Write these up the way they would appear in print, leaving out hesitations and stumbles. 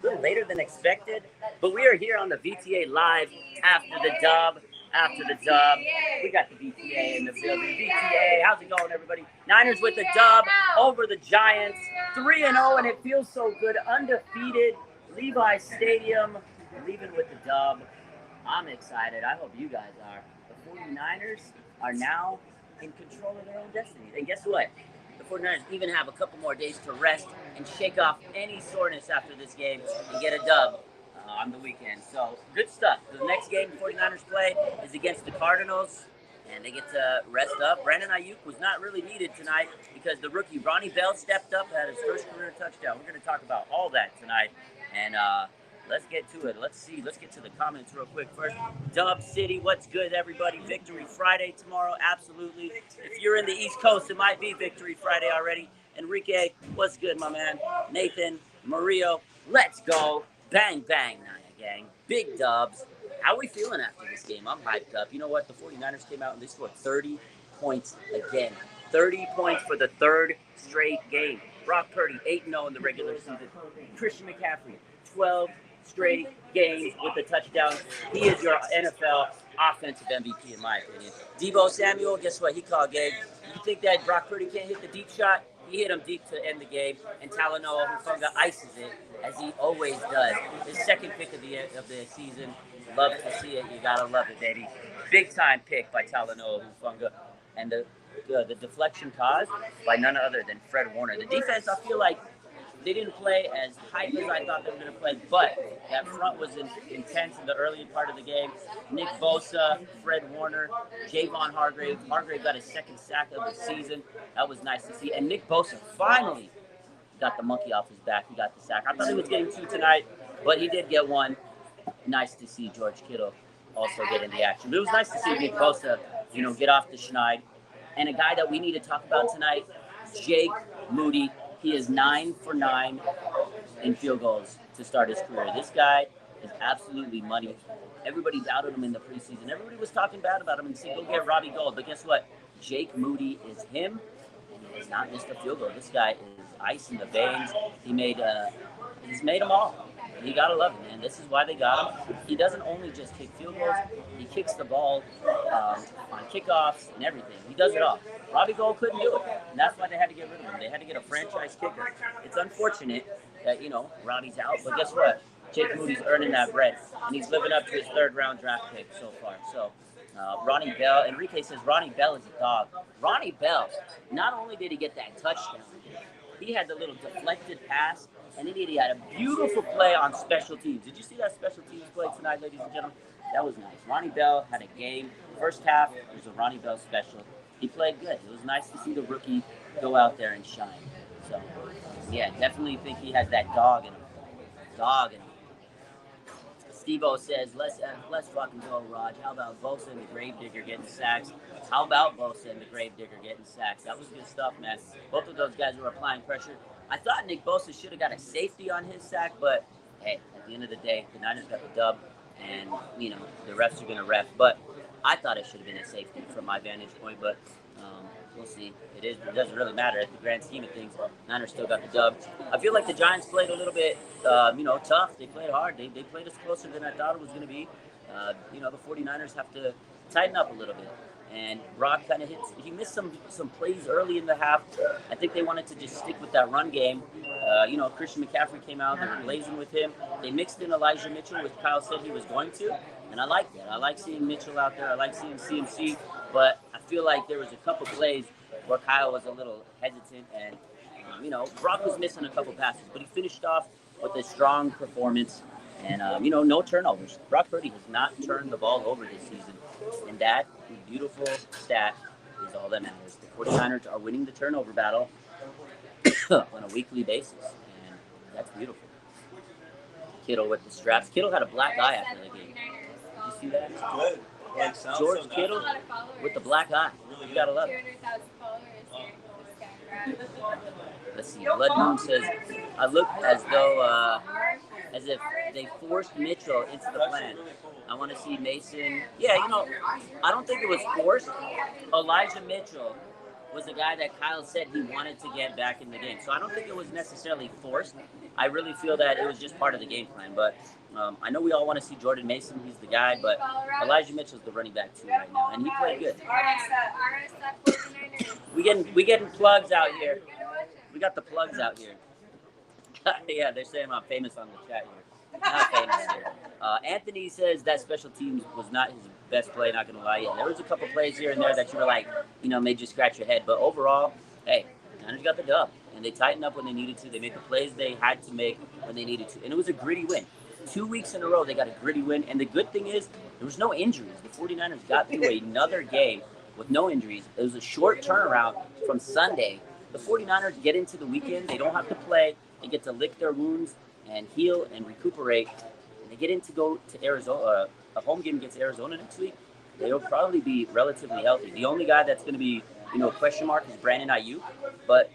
little later than expected, but we are here on the VTA Live after the dub. After the dub, we got the VTA in the building. VTA, how's it going, everybody? Niners with the dub over the Giants, 3-0, and it feels so good. Undefeated, Levi Stadium, leaving with the dub. I'm excited. I hope you guys are. The 49ers are now in control of their own destiny. And guess what? The 49ers even have a couple more days to rest and shake off any soreness after this game and get a dub on the weekend. So, good stuff. The next game the 49ers play is against the Cardinals, and they get to rest up. Brandon Ayuk was not really needed tonight because the rookie Ronnie Bell stepped up, had his first career touchdown. We're going to talk about all that tonight. And let's get to it. Let's get to the comments real quick. First, Dub City, what's good, everybody? Victory Friday tomorrow, absolutely. If you're in the East Coast, it might be Victory Friday already. Enrique, what's good, my man? Nathan, Mario, let's go. Bang, bang, Naya gang. Big dubs. How are we feeling after this game? I'm hyped up. You know what? The 49ers came out and they scored 30 points again. 30 points for the third straight game. Brock Purdy, 8-0 in the regular season. Christian McCaffrey, 12 straight games with a touchdown. He is your NFL offensive MVP, in my opinion. Deebo Samuel, guess what? He called game. You think that Brock Purdy can't hit the deep shot? He hit him deep to end the game, and Talanoa Hufanga ices it, as he always does. His second pick of the season. Love to see it. You gotta love it, baby. Big time pick by Talanoa Hufanga, and the deflection caused by none other than Fred Warner. The defense, I feel like they didn't play as hype as I thought they were going to play, but that front was intense in the early part of the game. Nick Bosa, Fred Warner, Javon Hargrave. Hargrave got his second sack of the season. That was nice to see. And Nick Bosa finally got the monkey off his back. He got the sack. I thought he was getting two tonight, but he did get one. Nice to see George Kittle also get in the action. But it was nice to see Nick Bosa, get off the schneid. And a guy that we need to talk about tonight, Jake Moody. He is 9 for 9 in field goals to start his career. This guy is absolutely money. Everybody doubted him in the preseason. Everybody was talking bad about him and said, go get Robbie Gould. But guess what? Jake Moody is him, and he has not missed a field goal. This guy is ice in the veins. He's made them all. You gotta love him, man. This is why they got him. He doesn't only just kick field goals, he kicks the ball on kickoffs and everything. He does it all. Robbie Gould couldn't do it, and that's why they had to get rid of him. They had to get a franchise kicker. It's unfortunate that, Robbie's out, but guess what? Jake Moody's earning that bread, and he's living up to his third-round draft pick so far. So, Ronnie Bell, Enrique says Ronnie Bell is a dog. Ronnie Bell, not only did he get that touchdown, he had the little deflected pass, and then he had a beautiful play on special teams. Did you see that special teams play tonight, ladies and gentlemen? That was nice. Ronnie Bell had a game. First half, it was a Ronnie Bell special. He played good. It was nice to see the rookie go out there and shine. So, yeah, definitely think he has that dog in him. Steve-O says, let's fucking go, Raj. How about Bosa and the Gravedigger getting sacks? How about Bosa and the Gravedigger getting sacks? That was good stuff, man. Both of those guys were applying pressure. I thought Nick Bosa should have got a safety on his sack, but hey, at the end of the day, the Niners got the dub, and, the refs are going to ref. But I thought it should have been a safety from my vantage point, but we'll see. It doesn't really matter at the grand scheme of things. Niners still got the dub. I feel like the Giants played a little bit, tough. They played hard. They played us closer than I thought it was going to be. The 49ers have to tighten up a little bit. And Brock kind of he missed some plays early in the half. I think they wanted to just stick with that run game. Christian McCaffrey came out. They were blazing with him. They mixed in Elijah Mitchell, which Kyle said he was going to. And I like that. I like seeing Mitchell out there. I like seeing CMC. But I feel like there was a couple plays where Kyle was a little hesitant. And, Brock was missing a couple passes. But he finished off with a strong performance. And, no turnovers. Brock Purdy has not turned the ball over this season. And that beautiful stat is all that matters. The 49ers are winning the turnover battle on a weekly basis. And that's beautiful. Kittle with the straps. Kittle had a black eye after the game. Did you see that? Good. George Kittle with the black eye. You gotta love it. Let's see. Blood Moon says, I look as if they forced Mitchell into the plan. I want to see Mason. Yeah, I don't think it was forced. Elijah Mitchell was the guy that Kyle said he wanted to get back in the game. So I don't think it was necessarily forced. I really feel that it was just part of the game plan. But I know we all want to see Jordan Mason. He's the guy, but Elijah Mitchell's the running back too right now, and he played good. We getting plugs out here. We got the plugs out here. Yeah, they're saying I'm famous on the chat here. Not famous here. Anthony says that special teams was not his best play. Not gonna lie, yeah, there was a couple plays here and there that you were like, made you scratch your head. But overall, hey, Niners got the dub, and they tightened up when they needed to. They made the plays they had to make when they needed to, and it was a gritty win. 2 weeks in a row, they got a gritty win, and the good thing is there was no injuries. The 49ers got through another game with no injuries. It was a short turnaround from Sunday. The 49ers get into the weekend. They don't have to play. They get to lick their wounds and heal and recuperate. And they get in to go to Arizona, a home game against Arizona next week. They'll probably be relatively healthy. The only guy that's going to be, a question mark is Brandon Ayuk. But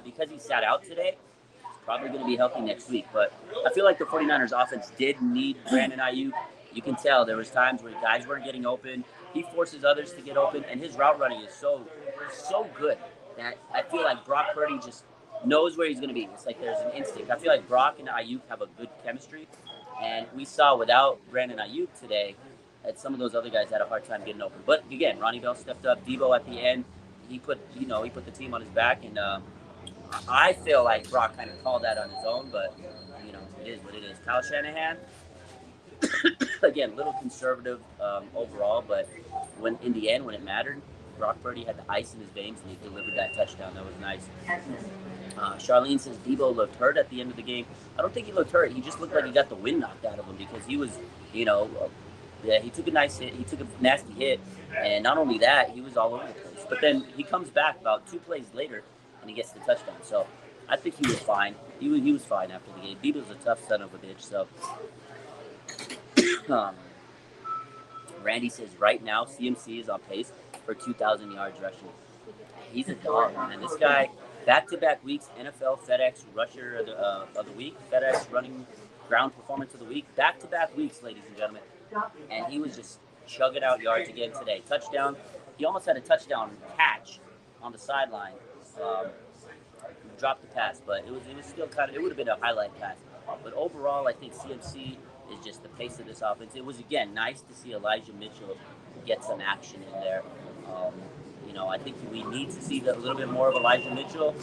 because he sat out today, he's probably going to be healthy next week. But I feel like the 49ers offense did need Brandon Ayuk. You can tell there was times where guys weren't getting open. He forces others to get open, and his route running is so good that I feel like Brock Purdy just knows where he's going to be. It's like there's an instinct. I feel like Brock and Ayuk have a good chemistry, and we saw without Brandon Ayuk today that some of those other guys had a hard time getting open. But again, Ronnie Bell stepped up. Debo at the end, he put the team on his back, and I feel like Brock kind of called that on his own, but it is what it is. Kyle Shanahan, again, a little conservative overall, but when it mattered, Brock Purdy had the ice in his veins, and he delivered that touchdown. That was nice. Charlene says Debo looked hurt at the end of the game. I don't think he looked hurt. He just looked like he got the wind knocked out of him because he was, he took a nice hit. He took a nasty hit. And not only that, he was all over the place. But then he comes back about 2 plays later, and he gets the touchdown. So I think he was fine. He was fine after the game. Debo's a tough son of a bitch. So Randy says right now CMC is on pace for 2,000 yards rushing. He's a dog, man. This guy, back-to-back weeks, NFL FedEx Rusher of the Week, FedEx Running Ground Performance of the Week, back-to-back weeks, ladies and gentlemen. And he was just chugging out yards again today. Touchdown. He almost had a touchdown catch on the sideline. Dropped the pass, but it was still it would have been a highlight pass. But overall, I think CMC is just the pace of this offense. It was, again, nice to see Elijah Mitchell get some action in there. I think we need to see a little bit more of Elijah Mitchell.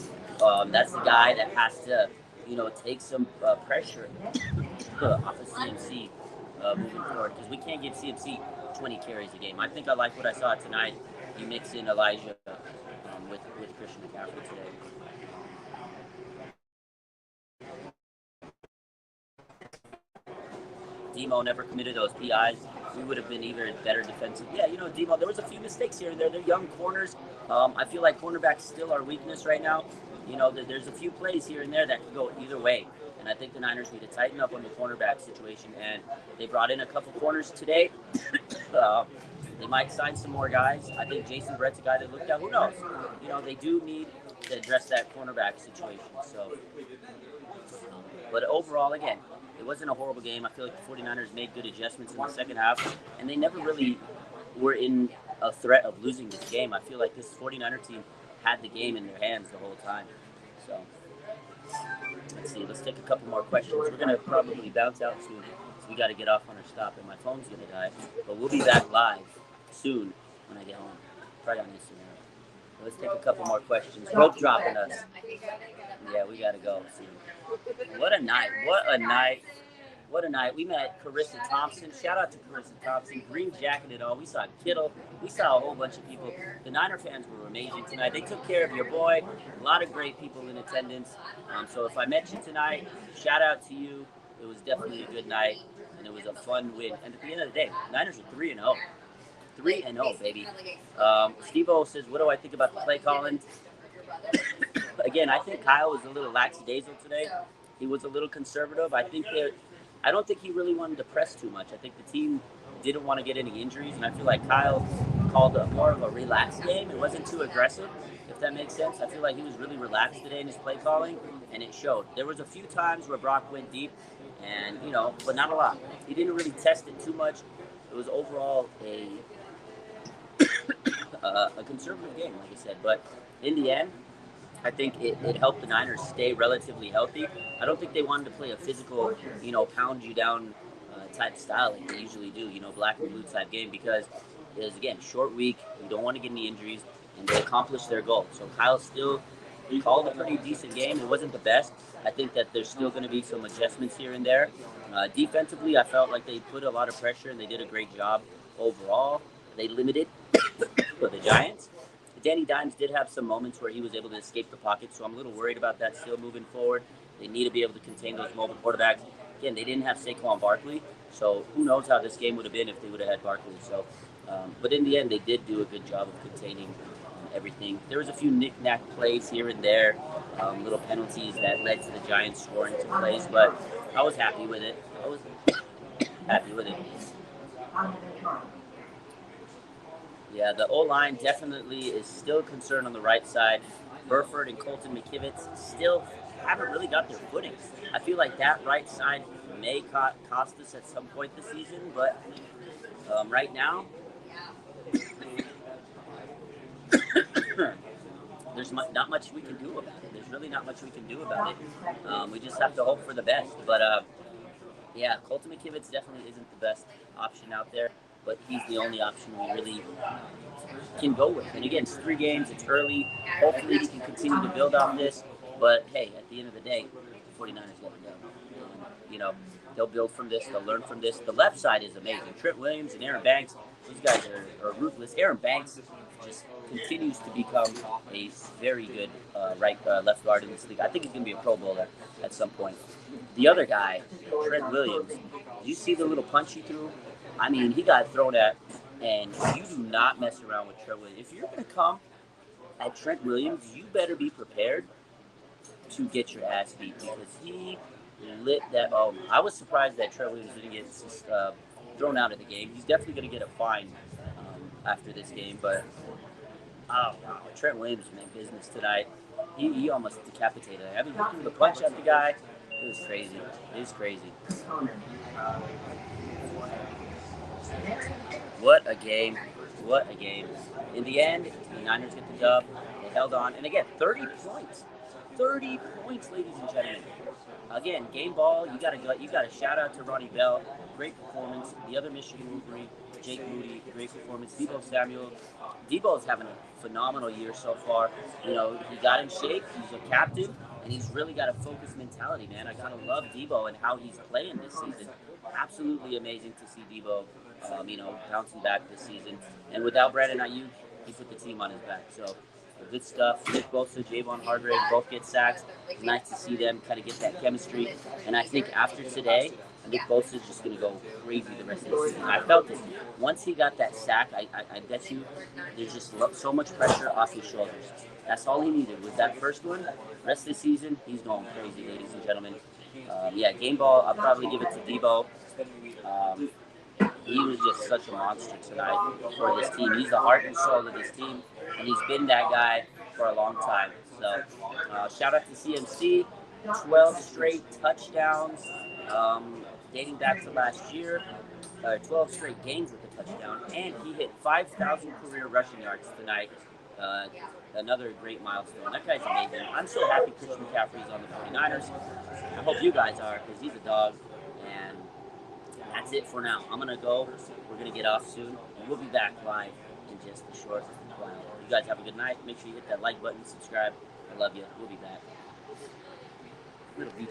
That's the guy that has to, take some pressure off of CMC moving forward, because we can't give CMC 20 carries a game. I think I like what I saw tonight. You mix in Elijah with Christian McCaffrey today. Demo never committed those PIs. We would have been even better defensive. Yeah, Demo, there was a few mistakes here and there. They're young corners. I feel like cornerbacks still our weakness right now. There's a few plays here and there that could go either way. And I think the Niners need to tighten up on the cornerback situation. And they brought in a couple corners today. They might sign some more guys. I think Jason Brett's a guy that looked at. Who knows? They do need to address that cornerback situation. So, but overall, again, it wasn't a horrible game. I feel like the 49ers made good adjustments in the second half, and they never really were in a threat of losing this game. I feel like this 49er team had the game in their hands the whole time. So, let's see. Let's take a couple more questions. We're going to probably bounce out soon, so we got to get off on our stop, and my phone's going to die. But we'll be back live soon when I get home, probably on Instagram. Let's take a couple more questions. Rope dropping us. Yeah, we got to go soon. What a night. What a night. We met Carissa Thompson. Shout out to Carissa Thompson. Green jacket and all. We saw Kittle. We saw a whole bunch of people. The Niner fans were amazing tonight. They took care of your boy. A lot of great people in attendance. So if I met you tonight, shout out to you. It was definitely a good night, and it was a fun win. And at the end of the day, Niners are 3-0. 3-0, baby. Steve-O says, what do I think about the play calling? Again, I think Kyle was a little lackadaisical today. He was a little conservative. I don't think he really wanted to press too much. I think the team didn't want to get any injuries, and I feel like Kyle called more of a relaxed game. It wasn't too aggressive, if that makes sense. I feel like he was really relaxed today in his play calling, and it showed. There was a few times where Brock went deep, and but not a lot. He didn't really test it too much. It was overall a conservative game, like I said. But in the end, I think it helped the Niners stay relatively healthy. I don't think they wanted to play a physical, pound you down type style like they usually do, black and blue type game, because it was, again, short week. You don't want to get any injuries, and they accomplished their goal. So Kyle still called a pretty decent game. It wasn't the best. I think that there's still going to be some adjustments here and there. Defensively, I felt like they put a lot of pressure and they did a great job overall. They limited the Giants. Danny Dimes did have some moments where he was able to escape the pocket, so I'm a little worried about that still moving forward. They need to be able to contain those mobile quarterbacks. Again, they didn't have Saquon Barkley, so who knows how this game would have been if they would have had Barkley. So, but in the end, they did do a good job of containing everything. There was a few knick-knack plays here and there, little penalties that led to the Giants scoring some plays, but I was happy with it. I was happy with it. Yeah, the O-line definitely is still a concern on the right side. Burford and Colton McKivitz still haven't really got their footing. I feel like that right side may cost us at some point this season, but right now, there's not much we can do about it. There's really not much we can do about it. We just have to hope for the best. But yeah, Colton McKivitz definitely isn't the best option out there, but he's the only option we really can go with. And again, it's 3 games, it's early. Hopefully he can continue to build on this. But hey, at the end of the day, the 49ers let him down. They'll build from this, they'll learn from this. The left side is amazing. Trent Williams and Aaron Banks, those guys are ruthless. Aaron Banks just continues to become a very good left guard in this league. I think he's going to be a Pro Bowler at some point. The other guy, Trent Williams, did you see the little punch he threw? I mean, he got thrown at, and you do not mess around with Trent Williams. If you're going to come at Trent Williams, you better be prepared to get your ass beat, because he lit that. I was surprised that Trent Williams didn't get thrown out of the game. He's definitely going to get a fine after this game, but oh wow, Trent Williams meant business tonight. He almost decapitated. I mean, he threw the punch at the guy. It was crazy. It was crazy. What a game. What a game. In the end, the Niners get the dub. They held on. And again, 30 points. 30 points, ladies and gentlemen. Again, game ball, you got to shout out to Ronnie Bell. Great performance. The other Michigan Wolverine, Jake Moody, great performance. Deebo Samuel. Deebo is having a phenomenal year so far. He got in shape. He's a captain, and he's really got a focused mentality, man. I kind of love Deebo and how he's playing this season. Absolutely amazing to see Deebo, bouncing back this season. And without Brandon Ayuk, he put the team on his back. So good stuff. Nick Bosa, Javon Hargrave both get sacks. It's nice to see them kind of get that chemistry. And I think after today, Nick Bosa is just going to go crazy the rest of the season. I felt it. Once he got that sack, I bet you there's just so much pressure off his shoulders. That's all he needed was that first one. The rest of the season, he's going crazy, ladies and gentlemen. Game ball, I'll probably give it to Deebo. He was just such a monster tonight for this team. He's the heart and soul of this team, and he's been that guy for a long time. So shout out to CMC, 12 straight touchdowns, dating back to last year, 12 straight games with a touchdown, and he hit 5,000 career rushing yards tonight. Another great milestone. That guy's amazing. I'm so happy Christian McCaffrey's on the 49ers. I hope you guys are, because he's a dog. And that's it for now. I'm going to go. We're going to get off soon. And we'll be back live in just a short while. You guys have a good night. Make sure you hit that like button, subscribe. I love you. We'll be back. Little